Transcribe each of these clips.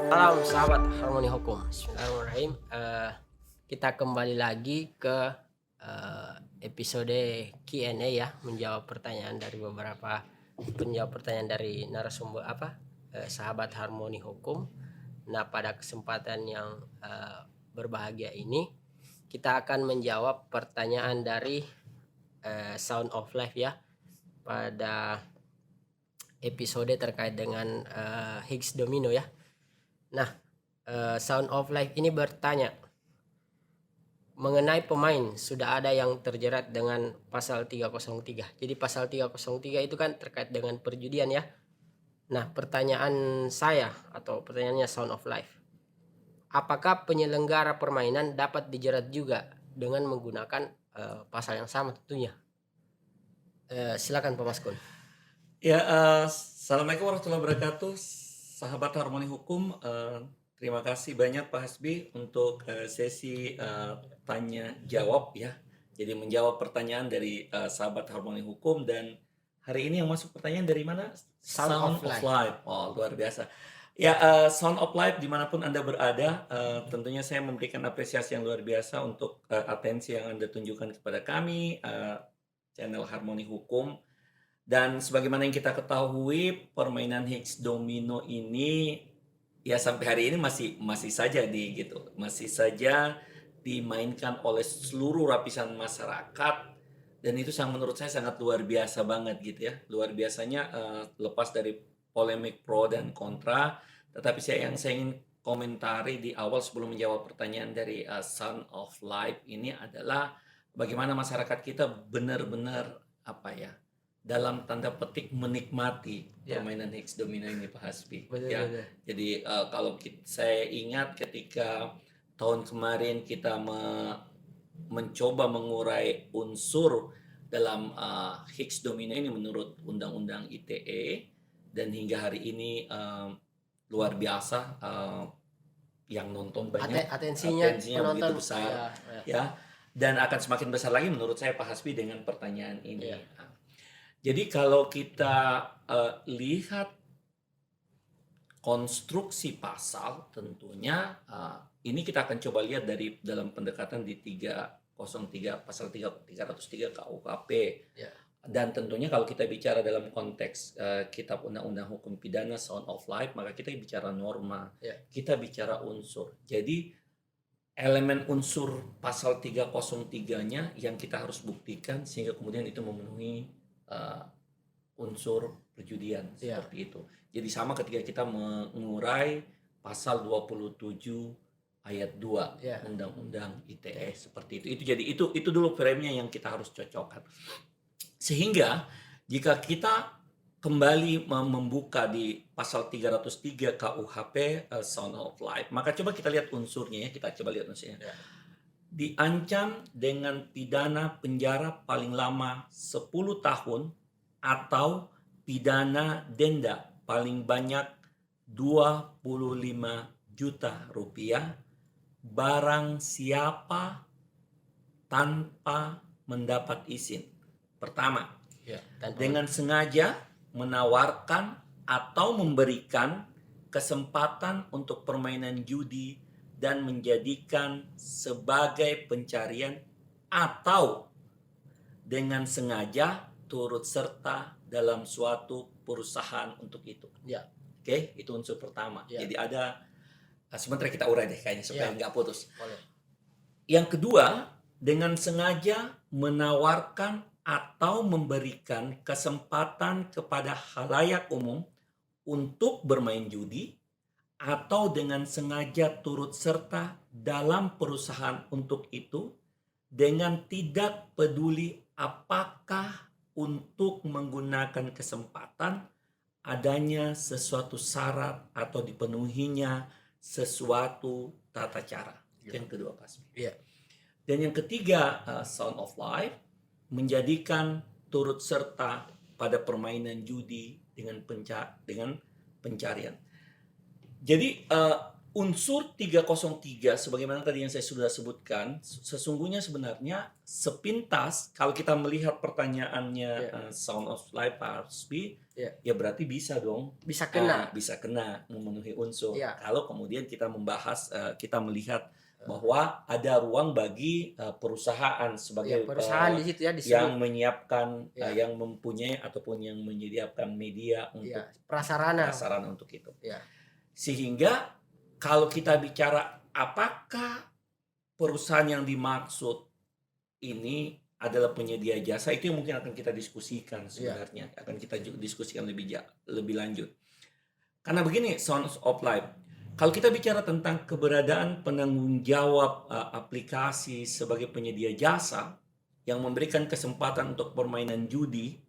Salam sahabat Harmoni Hukum. Bismillahirrahmanirrahim. Kita kembali lagi ke episode Q&A ya, menjawab pertanyaan dari beberapa pertanyaan dari narasumber sahabat Harmoni Hukum. Nah, pada kesempatan yang berbahagia ini kita akan menjawab pertanyaan dari Sound of Life ya, pada episode terkait dengan Higgs domino ya. Nah, Sound of Life ini bertanya mengenai pemain sudah ada yang terjerat dengan pasal 303. Jadi pasal 303 itu kan terkait dengan perjudian ya. Nah, pertanyaan saya atau pertanyaannya Sound of Life, apakah penyelenggara permainan dapat dijerat juga dengan menggunakan pasal yang sama tentunya? Silakan Pak Maskun. Ya, Assalamualaikum warahmatullahi wabarakatuh, sahabat Harmoni Hukum. Terima kasih banyak Pak Hasbi untuk sesi tanya jawab ya. Jadi menjawab pertanyaan dari sahabat Harmoni Hukum, dan hari ini yang masuk pertanyaan dari mana? Sound of Life. Oh, luar biasa. Ya, Sound of Life dimanapun Anda berada, tentunya saya memberikan apresiasi yang luar biasa untuk atensi yang Anda tunjukkan kepada kami, channel Harmoni Hukum. Dan sebagaimana yang kita ketahui, permainan Higgs domino ini ya sampai hari ini masih saja masih saja dimainkan oleh seluruh lapisan masyarakat, dan itu menurut saya sangat luar biasa banget gitu ya. Luar biasanya, lepas dari polemik pro dan kontra, tetapi saya ingin komentari di awal sebelum menjawab pertanyaan dari Sound of Life ini adalah bagaimana masyarakat kita benar-benar dalam tanda petik menikmati permainan Higgs domino ini, Pak Hasbi. Betul. Jadi kalau saya ingat ketika tahun kemarin kita mencoba mengurai unsur dalam Higgs domino ini menurut Undang-Undang ITE, dan hingga hari ini luar biasa, yang nonton banyak, atensinya begitu besar ya, dan akan semakin besar lagi menurut saya Pak Hasbi dengan pertanyaan ini. Jadi kalau kita lihat konstruksi pasal, tentunya ini kita akan coba lihat dari dalam pendekatan di 303 pasal 303 KUHP. Dan tentunya kalau kita bicara dalam konteks kitab Undang-Undang Hukum Pidana Sound of Life, maka kita bicara norma, kita bicara unsur. Jadi elemen unsur pasal 303-nya yang kita harus buktikan sehingga kemudian itu memenuhi unsur perjudian seperti itu. Jadi sama ketika kita mengurai pasal 27 ayat 2 Undang-Undang ITE seperti itu. Itu dulu frame-nya yang kita harus cocokkan. Sehingga jika kita kembali membuka di pasal 303 KUHP Sound of Life, maka coba kita lihat unsurnya ya, diancam dengan pidana penjara paling lama 10 tahun atau pidana denda paling banyak 25 juta rupiah barang siapa tanpa mendapat izin. Pertama, dengan sengaja menawarkan atau memberikan kesempatan untuk permainan judi dan menjadikan sebagai pencarian, atau dengan sengaja turut serta dalam suatu perusahaan untuk itu. Oke, itu unsur pertama. Jadi ada, sebentar kita urai deh kayaknya supaya nggak putus. Yang kedua, dengan sengaja menawarkan atau memberikan kesempatan kepada khalayak umum untuk bermain judi, atau dengan sengaja turut serta dalam perusahaan untuk itu dengan tidak peduli apakah untuk menggunakan kesempatan adanya sesuatu syarat atau dipenuhinya sesuatu tata cara. Yang kedua, Pak. Dan yang ketiga, Sound of Life menjadikan turut serta pada permainan judi dengan pencarian. Jadi unsur 303 sebagaimana tadi yang saya sudah sebutkan, sesungguhnya sebenarnya sepintas kalau kita melihat pertanyaannya Sound of Life Pak Hasbi, ya berarti bisa dong. Bisa kena. Bisa kena memenuhi unsur. Ya. Kalau kemudian kita membahas, kita melihat bahwa ada ruang bagi perusahaan sebagai perusahaan di situ ya disebut yang menyiapkan, yang mempunyai ataupun yang menyediakan media untuk prasarana untuk itu. Ya. Sehingga kalau kita bicara apakah perusahaan yang dimaksud ini adalah penyedia jasa, itu yang mungkin akan kita diskusikan sebenarnya, akan kita diskusikan lebih lanjut. Karena begini, Sounds of Life, kalau kita bicara tentang keberadaan penanggung jawab aplikasi sebagai penyedia jasa yang memberikan kesempatan untuk permainan judi,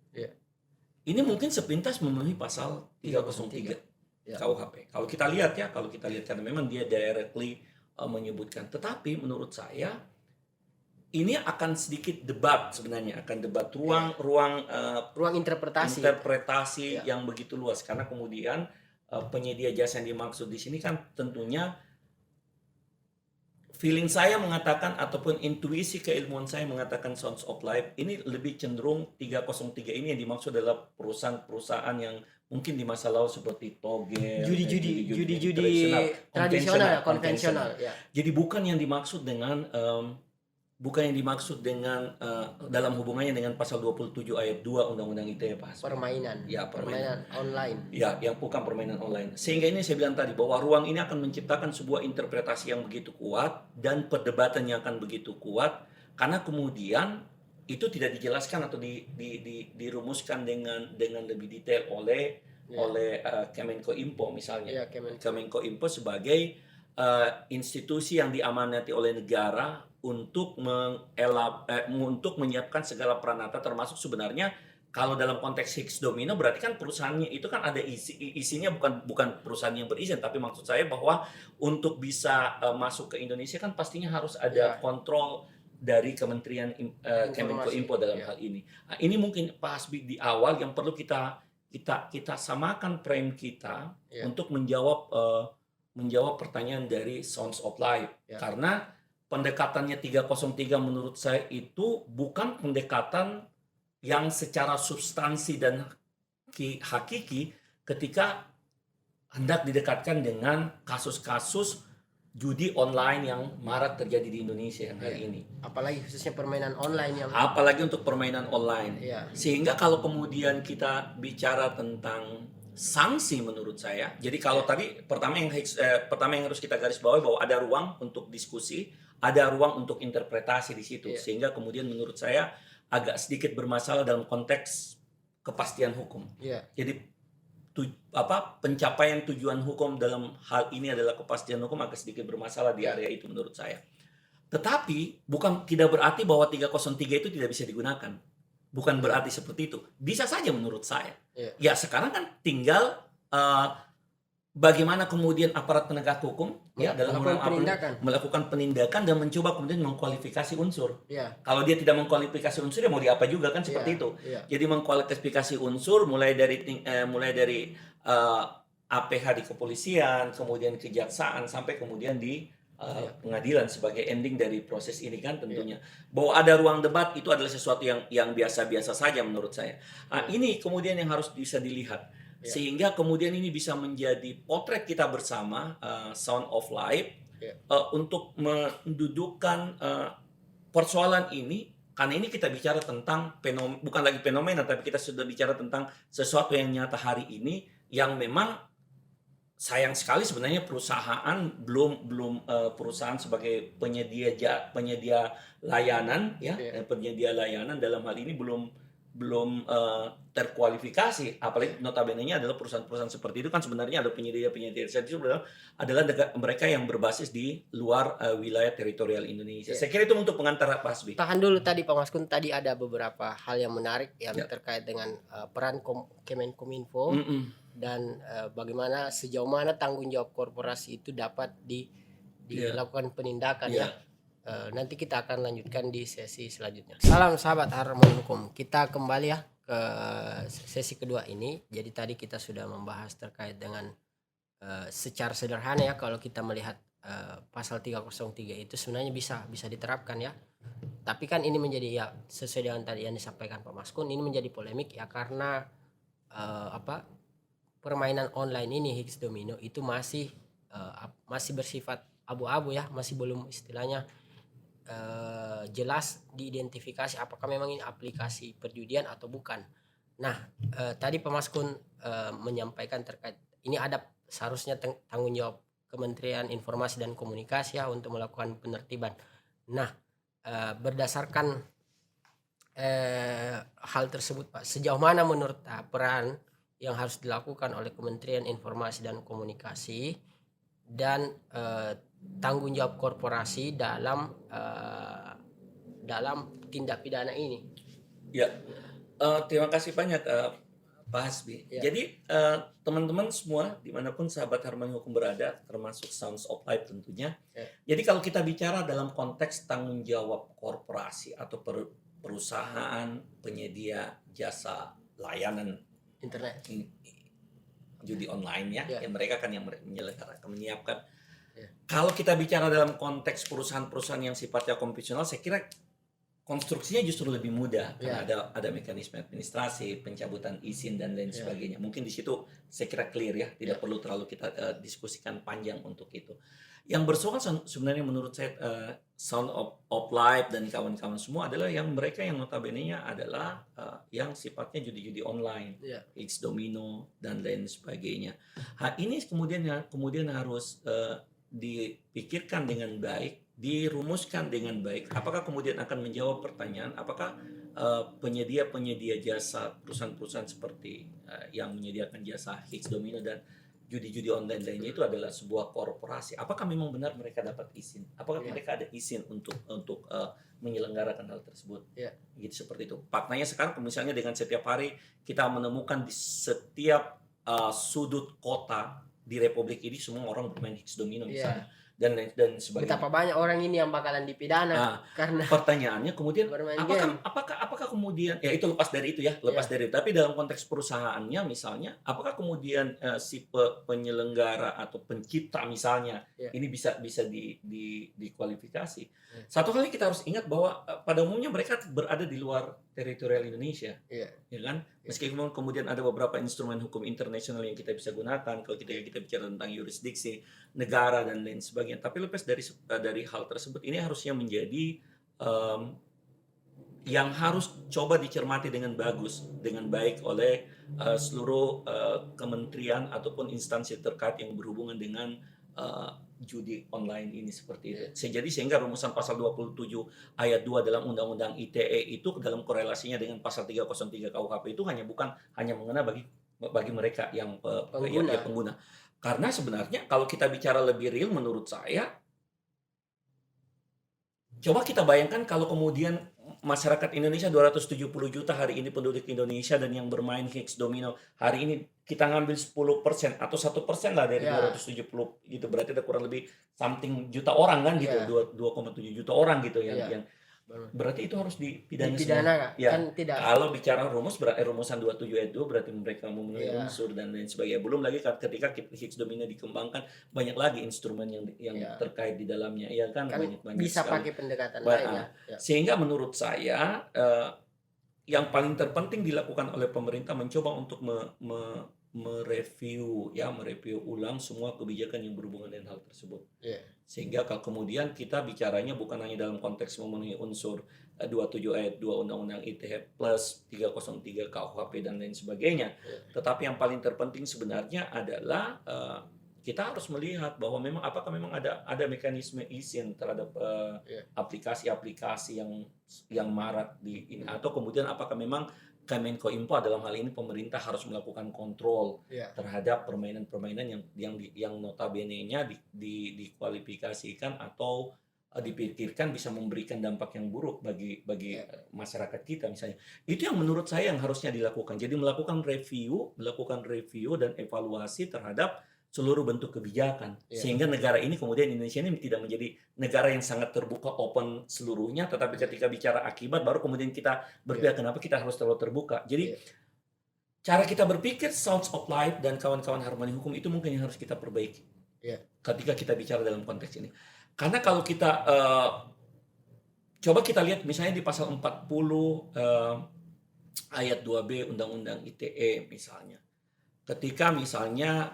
ini mungkin sepintas memenuhi pasal 303. KUHP. Kalau kita lihat karena memang dia directly menyebutkan. Tetapi menurut saya ini akan sedikit debat sebenarnya, akan debat ruang interpretasi yang begitu luas, karena kemudian penyedia jasa yang dimaksud di sini kan tentunya feeling saya mengatakan ataupun intuisi keilmuan saya mengatakan Sounds of Life ini lebih cenderung 303 ini yang dimaksud adalah perusahaan-perusahaan yang mungkin di masa lalu seperti togel, judi tradisional, konvensional. Ya. Jadi bukan yang dimaksud dengan dalam hubungannya dengan pasal 27 ayat 2 Undang-Undang ITE Pak. Permainan online. Ya, yang bukan permainan online. Sehingga ini saya bilang tadi bahwa ruang ini akan menciptakan sebuah interpretasi yang begitu kuat dan perdebatan yang akan begitu kuat, karena kemudian itu tidak dijelaskan atau dirumuskan dengan lebih detail oleh Kemenko Info misalnya. Kemenko Info sebagai institusi yang diamanati oleh negara untuk menyiapkan segala peranata, termasuk sebenarnya kalau dalam konteks Higgs Domino berarti kan perusahaannya itu kan ada isinya bukan perusahaan yang berizin, tapi maksud saya bahwa untuk bisa masuk ke Indonesia kan pastinya harus ada kontrol dari Kementerian Kemenko Info dalam hal ini. Nah, ini mungkin Pak Hasbi di awal yang perlu kita samakan frame kita untuk menjawab pertanyaan dari Sounds of Life. Karena pendekatannya 303 menurut saya itu bukan pendekatan yang secara substansi dan hakiki ketika hendak didekatkan dengan kasus-kasus judi online yang marak terjadi di Indonesia yang hari ini. Apalagi khususnya permainan online apalagi untuk permainan online. Sehingga kalau kemudian kita bicara tentang sanksi menurut saya, jadi kalau tadi pertama yang harus kita garis bawahi bahwa ada ruang untuk diskusi, ada ruang untuk interpretasi di situ, sehingga kemudian menurut saya agak sedikit bermasalah dalam konteks kepastian hukum. Jadi pencapaian tujuan hukum dalam hal ini adalah kepastian hukum agak sedikit bermasalah di area itu menurut saya. Tetapi tidak berarti bahwa 303 itu tidak bisa digunakan. Bukan berarti seperti itu. Bisa saja menurut saya. Ya sekarang kan tinggal bagaimana kemudian aparat penegak hukum dalam melakukan penindakan dan mencoba kemudian mengkualifikasi unsur. Kalau dia tidak mengkualifikasi unsur ya mau diapa juga kan seperti itu. Jadi mengkualifikasi unsur mulai dari APH di kepolisian, kemudian kejaksaan sampai kemudian di pengadilan sebagai ending dari proses ini kan tentunya. Bahwa ada ruang debat itu adalah sesuatu yang biasa-biasa saja menurut saya. Nah, ini kemudian yang harus bisa dilihat. Sehingga kemudian ini bisa menjadi potret kita bersama Sound of Life untuk mendudukkan persoalan ini, karena ini kita bicara tentang bukan lagi fenomena, tapi kita sudah bicara tentang sesuatu yang nyata hari ini yang memang sayang sekali sebenarnya perusahaan belum perusahaan sebagai penyedia layanan penyedia layanan dalam hal ini belum terkualifikasi, apalagi notabene-nya adalah perusahaan-perusahaan seperti itu kan sebenarnya ada penyedia-penyedia itu adalah mereka yang berbasis di luar wilayah teritorial Indonesia. Saya kira itu untuk pengantar Pak Hasbi. Tahan dulu tadi Pak Maskun, tadi ada beberapa hal yang menarik yang terkait dengan peran Kemenkominfo dan bagaimana sejauh mana tanggung jawab korporasi itu dapat dilakukan penindakan nanti kita akan lanjutkan di sesi selanjutnya. Salam sahabat Harmoni Hukum. Kita kembali ke sesi kedua ini. Jadi tadi kita sudah membahas terkait dengan secara sederhana ya, kalau kita melihat pasal 303 itu sebenarnya bisa diterapkan ya. Tapi kan ini menjadi ya sesuai dengan tadi yang disampaikan Pak Maskun, ini menjadi polemik ya karena permainan online ini Higgs Domino itu masih bersifat abu-abu ya, masih belum istilahnya jelas diidentifikasi apakah memang ini aplikasi perjudian atau bukan. Nah, tadi Pak Maskun menyampaikan terkait ini ada seharusnya tanggung jawab Kementerian Informasi dan Komunikasi ya untuk melakukan penertiban. Nah, berdasarkan hal tersebut Pak, sejauh mana menurut peran yang harus dilakukan oleh Kementerian Informasi dan Komunikasi dan tanggung jawab korporasi dalam tindak pidana ini? Ya, terima kasih banyak Pak Hasbi. Ya. Jadi teman-teman semua dimanapun sahabat Harmoni Hukum berada, termasuk Sounds of Life tentunya. Ya. Jadi kalau kita bicara dalam konteks tanggung jawab korporasi atau perusahaan penyedia jasa layanan Internet. judi online ya, Ya. yang mereka kan yang menyelenggarakan, menyiapkan. Ya. Kalau kita bicara dalam konteks perusahaan-perusahaan yang sifatnya konvensional, saya kira konstruksinya justru lebih mudah karena ada mekanisme administrasi, pencabutan izin dan lain sebagainya. Mungkin di situ saya kira clear ya, tidak perlu terlalu kita diskusikan panjang untuk itu. Yang bersoal sebenarnya menurut saya Sound of Life dan kawan-kawan semua adalah yang mereka yang notabene-nya adalah yang sifatnya judi-judi online, Higgs Domino dan lain sebagainya. Ini kemudian harus dipikirkan dengan baik, dirumuskan dengan baik. Apakah kemudian akan menjawab pertanyaan apakah penyedia jasa perusahaan-perusahaan seperti yang menyediakan jasa Higgs Domino dan judi-judi online lainnya itu adalah sebuah korporasi? Apakah memang benar mereka dapat izin? Apakah mereka ada izin untuk menyelenggarakan hal tersebut? Gitu, seperti itu. Faktanya sekarang misalnya dengan setiap hari kita menemukan di setiap sudut kota di Republik ini semua orang bermain Higgs Domino misalnya. Dan sebagainya. Betapa banyak orang ini yang bakalan dipidana karena pertanyaannya kemudian game. apakah kemudian ya itu lepas dari itu ya, dari tapi dalam konteks perusahaannya misalnya apakah kemudian si penyelenggara atau pencipta misalnya ini bisa dikualifikasi. Satu hal yang kita harus ingat bahwa pada umumnya mereka berada di luar teritorial Indonesia. Ya kan? Meskipun kemudian ada beberapa instrumen hukum internasional yang kita bisa gunakan kalau kita bicara tentang yurisdiksi negara dan lain sebagainya. Tapi lepas dari hal tersebut, ini harusnya menjadi yang harus coba dicermati dengan baik oleh seluruh kementerian ataupun instansi terkait yang berhubungan dengan judi online ini seperti itu. Sehingga rumusan pasal 27 ayat 2 dalam Undang-Undang ITE itu dalam korelasinya dengan pasal 303 KUHP itu hanya mengena bagi mereka yang pengguna. Karena sebenarnya kalau kita bicara lebih real menurut saya, coba kita bayangkan kalau kemudian masyarakat Indonesia 270 juta hari ini penduduk Indonesia dan yang bermain Higgs Domino hari ini kita ngambil 10% atau 1% lah dari 270 gitu, berarti ada kurang lebih something juta orang kan gitu, 2,7 juta orang gitu yang berarti itu harus dipidana semua. Kan tidak. Kalau bicara rumusan 27 ayat 2 berarti mereka memenuhi unsur dan lain sebagainya. Belum lagi ketika Higgs Domino dikembangkan banyak lagi instrumen yang terkait di dalamnya, ya kan banyak bisa sekali. pakai pendekatan lainnya. Sehingga menurut saya yang paling terpenting dilakukan oleh pemerintah mencoba untuk mereview ulang semua kebijakan yang berhubungan dengan hal tersebut. Sehingga kalau kemudian kita bicaranya bukan hanya dalam konteks memenuhi unsur 27 ayat 2 Undang-Undang ITE plus 303 KUHP dan lain sebagainya. Tetapi yang paling terpenting sebenarnya adalah kita harus melihat bahwa apakah memang ada mekanisme izin terhadap aplikasi-aplikasi yang marak di ini, atau kemudian apakah memang Kemenkominfo dalam hal ini pemerintah harus melakukan kontrol terhadap permainan-permainan yang notabene-nya dikualifikasikan atau dipikirkan bisa memberikan dampak yang buruk bagi masyarakat kita misalnya. Itu yang menurut saya yang harusnya dilakukan. Jadi melakukan review dan evaluasi terhadap seluruh bentuk kebijakan, sehingga negara ini kemudian Indonesia ini tidak menjadi negara yang sangat terbuka open seluruhnya, tetapi ketika bicara akibat baru kemudian kita berpikir kenapa kita harus terlalu terbuka. Jadi cara kita berpikir Sounds of Life dan kawan-kawan Harmoni Hukum itu mungkin yang harus kita perbaiki ketika kita bicara dalam konteks ini. Karena kalau kita coba kita lihat misalnya di pasal 40 ayat 2B Undang-Undang ITE misalnya. Ketika misalnya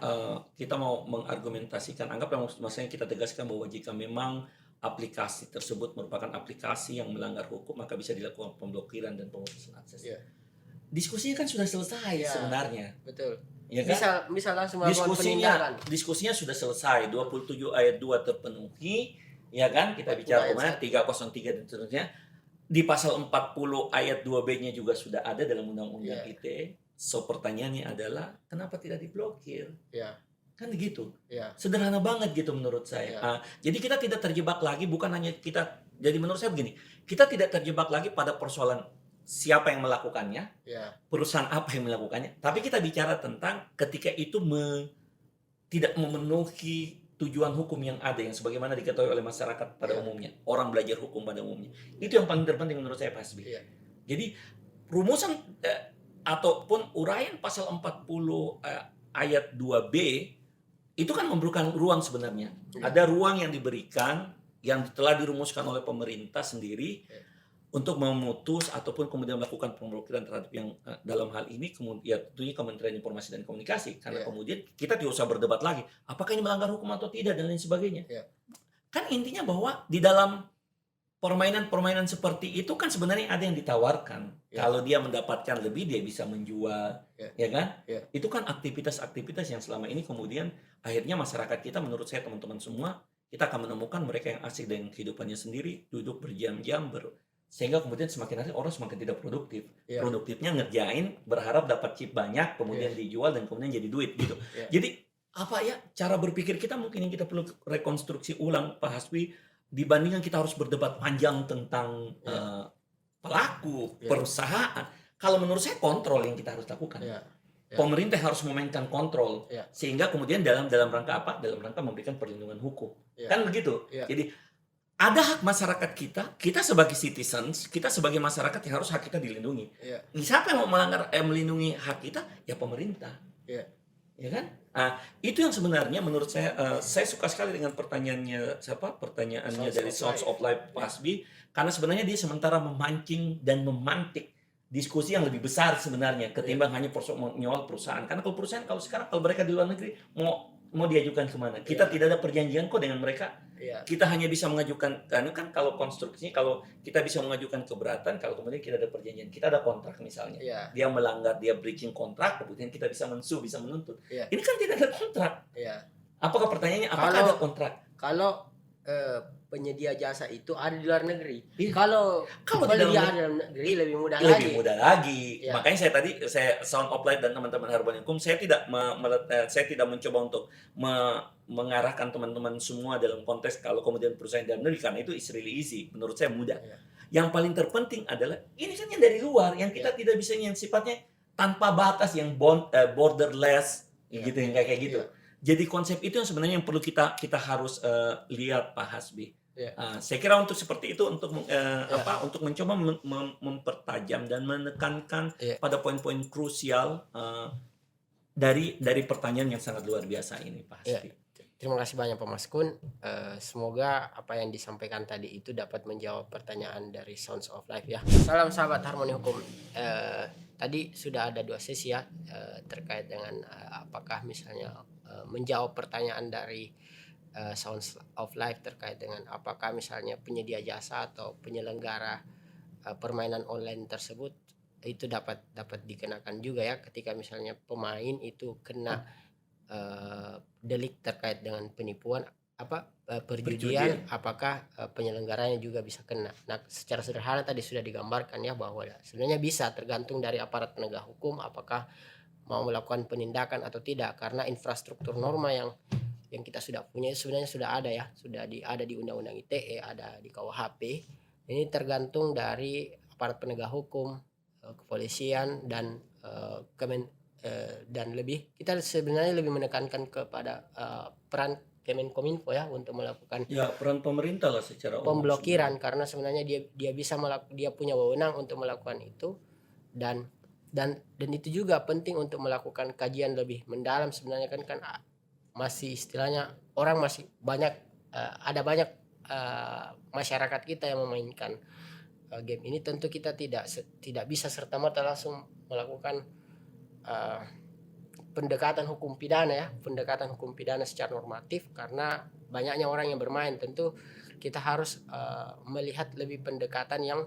kita mau mengargumentasikan, anggaplah maksudnya kita tegaskan bahwa jika memang aplikasi tersebut merupakan aplikasi yang melanggar hukum, maka bisa dilakukan pemblokiran dan pemutusan akses. Diskusinya kan sudah selesai sebenarnya. Betul. Ya kan? Bisa langsung melakukan penindakan. Diskusinya sudah selesai. 27 ayat 2 terpenuhi, ya kan? Kita bicara kemana? 303 dan seterusnya. Di pasal 40 ayat 2B-nya juga sudah ada dalam Undang-Undang ITE. So pertanyaannya adalah kenapa tidak diblokir? Kan begitu. Sederhana banget gitu menurut saya. Jadi kita tidak terjebak lagi, bukan hanya kita. Jadi menurut saya begini, kita tidak terjebak lagi pada persoalan siapa yang melakukannya, perusahaan apa yang melakukannya. Tapi kita bicara tentang ketika itu tidak memenuhi tujuan hukum yang ada, yang sebagaimana diketahui oleh masyarakat pada umumnya, orang belajar hukum pada umumnya. Itu yang paling terpenting menurut saya, Pak Hasbi. Jadi rumusan ataupun uraian pasal 40 ayat 2B itu kan memberikan ruang sebenarnya. Ada ruang yang diberikan yang telah dirumuskan oleh pemerintah sendiri untuk memutus ataupun kemudian melakukan pemblokiran terhadap yang dalam hal ini kemudian tentunya Kementerian Informasi dan Komunikasi, karena kemudian kita tidak usah berdebat lagi apakah ini melanggar hukum atau tidak dan lain sebagainya. Kan intinya bahwa di dalam permainan seperti itu kan sebenarnya ada yang ditawarkan. Kalau dia mendapatkan lebih, dia bisa menjual, ya kan? Itu kan aktivitas-aktivitas yang selama ini kemudian akhirnya masyarakat kita, menurut saya teman-teman semua, kita akan menemukan mereka yang asik dengan kehidupannya sendiri, duduk berjam-jam, sehingga kemudian semakin hari orang semakin tidak produktif. Produktifnya ngerjain, berharap dapat chip banyak, kemudian dijual dan kemudian jadi duit gitu. Jadi apa ya cara berpikir kita mungkin yang kita perlu rekonstruksi ulang, Pak Hasbi, dibandingkan kita harus berdebat panjang tentang pelaku, perusahaan. Kalau menurut saya kontrol yang kita harus lakukan. Pemerintah harus memainkan kontrol sehingga kemudian dalam rangka apa? Dalam rangka memberikan perlindungan hukum. Kan begitu. Jadi ada hak masyarakat kita sebagai citizens, kita sebagai masyarakat yang harus hak kita dilindungi. Siapa yang mau melindungi hak kita? Ya pemerintah. Ya kan? Itu yang sebenarnya menurut saya suka sekali dengan pertanyaannya dari Sounds of Life Pak Hasbi, karena sebenarnya dia sementara memancing dan memantik diskusi yang lebih besar sebenarnya ketimbang hanya menyoal perusahaan. Karena kalau sekarang mereka di luar negeri mau diajukan kemana? Kita tidak ada perjanjian kok dengan mereka. Kita hanya bisa mengajukan, karena kan kalau konstruksinya kalau kita bisa mengajukan keberatan kalau kemudian kita ada perjanjian, kita ada kontrak misalnya. Dia melanggar, dia breaching kontrak, kemudian kita bisa bisa menuntut. Ini kan tidak ada kontrak. Apakah pertanyaannya apakah ada kontrak? Kalau penyedia jasa itu ada di luar negeri. Kalau dia ada di dalam negeri lebih mudah lagi. Makanya saya Sound of Life dan teman-teman Harmoni Hukum, saya tidak mencoba untuk mengarahkan teman-teman semua dalam konteks kalau kemudian perusahaan dalam negeri, karena itu is really easy. Menurut saya mudah. Yang paling terpenting adalah ini kan yang dari luar, yang kita tidak bisa, yang sifatnya tanpa batas, yang borderless gitu, yang kayak gitu. Jadi konsep itu yang sebenarnya yang perlu kita harus lihat, Pak Hasbi. Saya kira untuk seperti itu, untuk untuk mencoba mempertajam dan menekankan pada poin-poin krusial dari pertanyaan yang sangat luar biasa ini, Pak Hasbi. Terima kasih banyak Pak Maskun. Semoga apa yang disampaikan tadi itu dapat menjawab pertanyaan dari Sounds of Life ya. Salam sahabat Harmoni Hukum. Tadi sudah ada 2 sesi ya terkait dengan apakah misalnya menjawab pertanyaan dari Sounds of Life terkait dengan apakah misalnya penyedia jasa atau penyelenggara permainan online tersebut itu dapat dikenakan juga ya ketika misalnya pemain itu kena delik terkait dengan penipuan perjudian, apakah penyelenggaranya juga bisa kena. Nah, secara sederhana tadi sudah digambarkan ya bahwa sebenarnya bisa tergantung dari aparat penegak hukum apakah mau melakukan penindakan atau tidak, karena infrastruktur norma yang kita sudah punya sebenarnya sudah ada ya, ada di Undang-Undang ITE, ada di KUHP. Ini tergantung dari aparat penegak hukum, kepolisian dan dan kita sebenarnya lebih menekankan kepada peran Kemenkominfo ya untuk melakukan peran pemerintah lah secara pemblokiran, karena sebenarnya dia punya wewenang untuk melakukan itu, dan dan itu juga penting untuk melakukan kajian lebih mendalam sebenarnya kan masih istilahnya orang masih banyak ada banyak masyarakat kita yang memainkan game ini. Tentu kita tidak bisa serta-merta langsung melakukan pendekatan hukum pidana secara normatif karena banyaknya orang yang bermain. Tentu kita harus melihat lebih pendekatan yang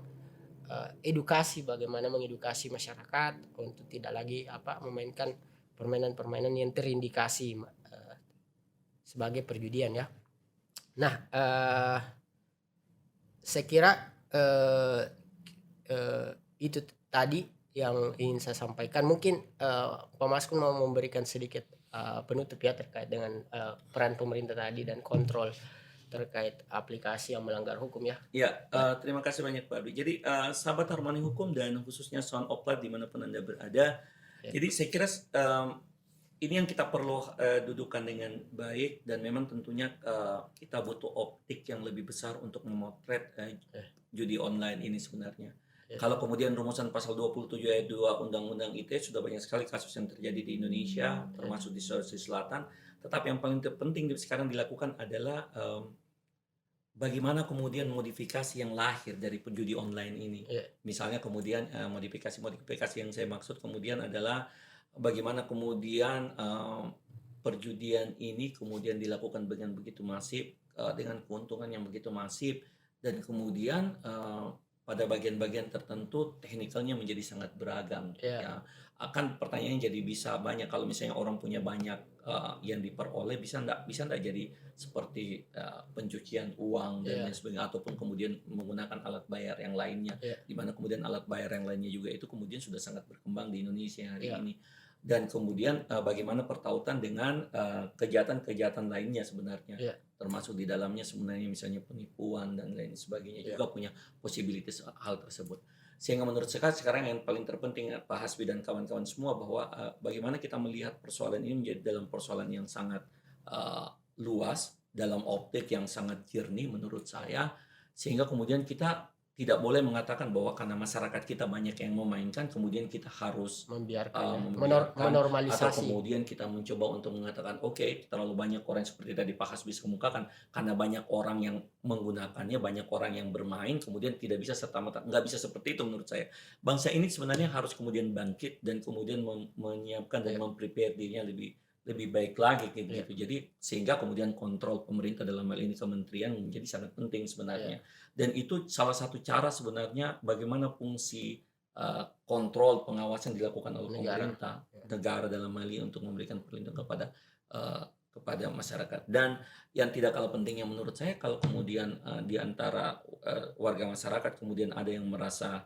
edukasi, bagaimana mengedukasi masyarakat untuk tidak lagi memainkan permainan-permainan yang terindikasi sebagai perjudian ya. Nah, saya kira itu tadi yang ingin saya sampaikan. Mungkin Pak Maskun mau memberikan sedikit penutup ya terkait dengan peran pemerintah tadi dan kontrol terkait aplikasi yang melanggar hukum ya. Ya, terima kasih banyak Pak Abdi. Jadi sahabat Harmoni Hukum dan khususnya Sound of Life dimanapun Anda berada. Ya. Jadi saya kira ini yang kita perlu dudukan dengan baik, dan memang tentunya kita butuh optik yang lebih besar untuk memotret judi online ini sebenarnya. Ya. Kalau kemudian rumusan pasal 27 ayat 2 Undang-Undang ITE sudah banyak sekali kasus yang terjadi di Indonesia, termasuk di Sulawesi Selatan. Tetapi yang paling penting sekarang dilakukan adalah bagaimana kemudian modifikasi yang lahir dari penjudi online ini. Misalnya kemudian modifikasi yang saya maksud kemudian adalah bagaimana kemudian perjudian ini kemudian dilakukan dengan begitu masif, dengan keuntungan yang begitu masif, dan kemudian pada bagian-bagian tertentu teknikalnya menjadi sangat beragam. Ya. Akan pertanyaannya jadi bisa banyak, kalau misalnya orang punya banyak yang diperoleh, bisa enggak jadi seperti pencucian uang dan lain sebagainya, ataupun kemudian menggunakan alat bayar yang lainnya, di mana kemudian alat bayar yang lainnya juga itu kemudian sudah sangat berkembang di Indonesia hari ini. Dan kemudian bagaimana pertautan dengan kejahatan-kejahatan lainnya sebenarnya, termasuk di dalamnya sebenarnya misalnya penipuan dan lain sebagainya juga punya possibilities hal tersebut. Sehingga menurut saya sekarang yang paling terpenting Pak Hasbi dan kawan-kawan semua, bahwa bagaimana kita melihat persoalan ini menjadi dalam persoalan yang sangat luas, dalam optik yang sangat jernih menurut saya, sehingga kemudian kita tidak boleh mengatakan bahwa karena masyarakat kita banyak yang memainkan kemudian kita harus membiarkan, menormalisasi, atau kemudian kita mencoba untuk mengatakan oke, terlalu banyak orang seperti tadi Pak Hasbi kemukakan, karena banyak orang yang menggunakannya, banyak orang yang bermain, kemudian tidak bisa serta-merta. Nggak bisa seperti itu menurut saya. Bangsa ini sebenarnya harus kemudian bangkit dan kemudian menyiapkan dan memprepare dirinya lebih baik lagi gitu. Jadi sehingga kemudian kontrol pemerintah dalam hal ini kementerian menjadi sangat penting sebenarnya. Dan itu salah satu cara sebenarnya bagaimana fungsi kontrol pengawasan dilakukan oleh pemerintah negara dalam hal ini untuk memberikan perlindungan kepada masyarakat. Dan yang tidak kalah pentingnya menurut saya, kalau kemudian di antara warga masyarakat kemudian ada yang merasa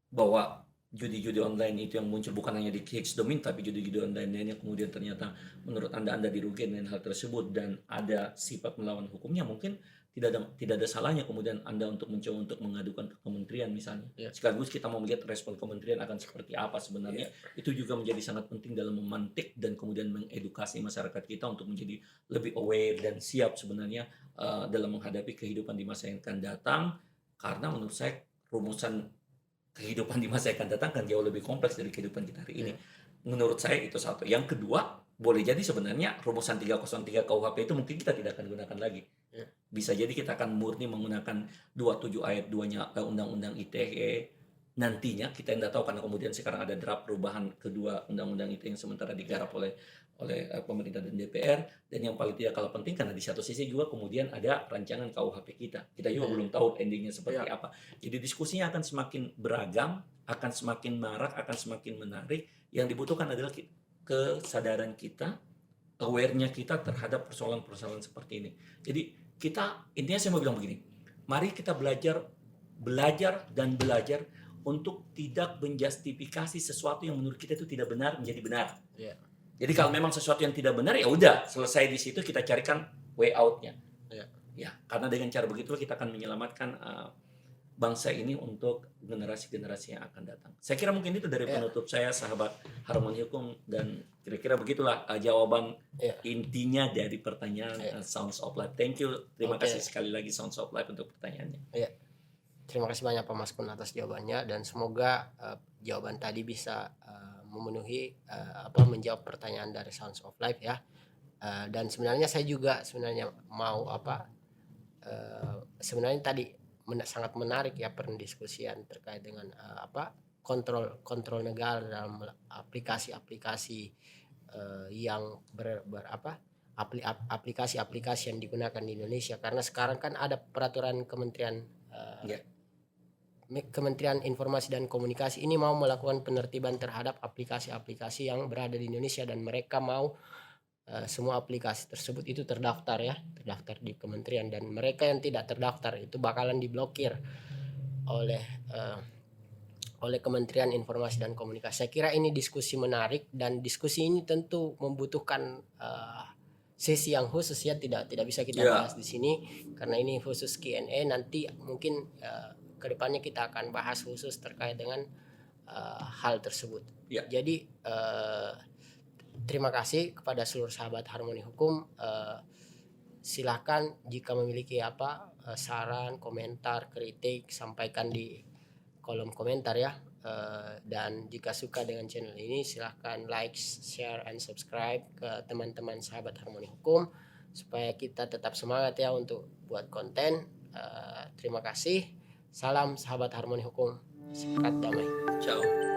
bahwa judi-judi online itu yang muncul bukan hanya di Kicksdomin, tapi judi-judi online lainnya kemudian ternyata menurut Anda dirugikan dengan hal tersebut dan ada sifat melawan hukumnya, mungkin tidak ada salahnya kemudian Anda untuk mencoba untuk mengadukan ke kementerian misalnya. Sekaligus kita mau melihat respon kementerian akan seperti apa sebenarnya. Itu juga menjadi sangat penting dalam memantik dan kemudian mengedukasi masyarakat kita untuk menjadi lebih aware dan siap sebenarnya dalam menghadapi kehidupan di masa yang akan datang, karena menurut saya rumusan kehidupan di masa yang akan datang kan jauh lebih kompleks dari kehidupan kita hari ini. Menurut saya itu satu. Yang kedua, boleh jadi sebenarnya rumusan 303 KUHP itu mungkin kita tidak akan gunakan lagi. Bisa jadi kita akan murni menggunakan 27 ayat 2-nya Undang-Undang ITE. Nantinya kita tidak tahu, karena kemudian sekarang ada draft perubahan kedua Undang-Undang ITE yang sementara digarap oleh pemerintah dan DPR. Dan yang paling tidak kalah penting, karena di satu sisi juga kemudian ada rancangan KUHP kita juga belum tahu endingnya seperti apa. Jadi diskusinya akan semakin beragam, akan semakin marak, akan semakin menarik. Yang dibutuhkan adalah kesadaran kita, aware-nya kita terhadap persoalan-persoalan seperti ini. Jadi intinya saya mau bilang begini, mari kita belajar untuk tidak menjustifikasi sesuatu yang menurut kita itu tidak benar menjadi benar. Jadi kalau memang sesuatu yang tidak benar, ya udah selesai di situ, kita carikan way out-nya. Ya, karena dengan cara begitu kita akan menyelamatkan bangsa ini untuk generasi-generasi yang akan datang. Saya kira mungkin itu dari penutup saya, sahabat Harmoni Hukum, dan kira-kira begitulah jawaban intinya dari pertanyaan Sounds of Life. Thank you, terima kasih sekali lagi Sounds of Life untuk pertanyaannya. Terima kasih banyak Pak Maskun atas jawabannya, dan semoga jawaban tadi bisa memenuhi menjawab pertanyaan dari Sounds of Life ya. Dan sebenarnya saya juga mau sebenarnya tadi sangat menarik ya pendiskusian terkait dengan kontrol negara dalam aplikasi-aplikasi yang aplikasi-aplikasi yang digunakan di Indonesia, karena sekarang kan ada peraturan Kementerian Informasi dan Komunikasi ini mau melakukan penertiban terhadap aplikasi-aplikasi yang berada di Indonesia, dan mereka mau semua aplikasi tersebut itu terdaftar di kementerian, dan mereka yang tidak terdaftar itu bakalan diblokir oleh Kementerian Informasi dan Komunikasi. Saya kira ini diskusi menarik, dan diskusi ini tentu membutuhkan sesi yang khusus ya, tidak bisa kita bahas di sini karena ini khusus Q&A. Nanti mungkin kedepannya kita akan bahas khusus terkait dengan hal tersebut. Jadi terima kasih kepada seluruh sahabat Harmoni Hukum. Silakan jika memiliki saran, komentar, kritik, sampaikan di kolom komentar ya. Dan jika suka dengan channel ini, silahkan like, share, and subscribe ke teman-teman sahabat Harmoni Hukum supaya kita tetap semangat ya untuk buat konten. Terima kasih. Salam sahabat Harmoni Hukum. Sepakat damai. Ciao.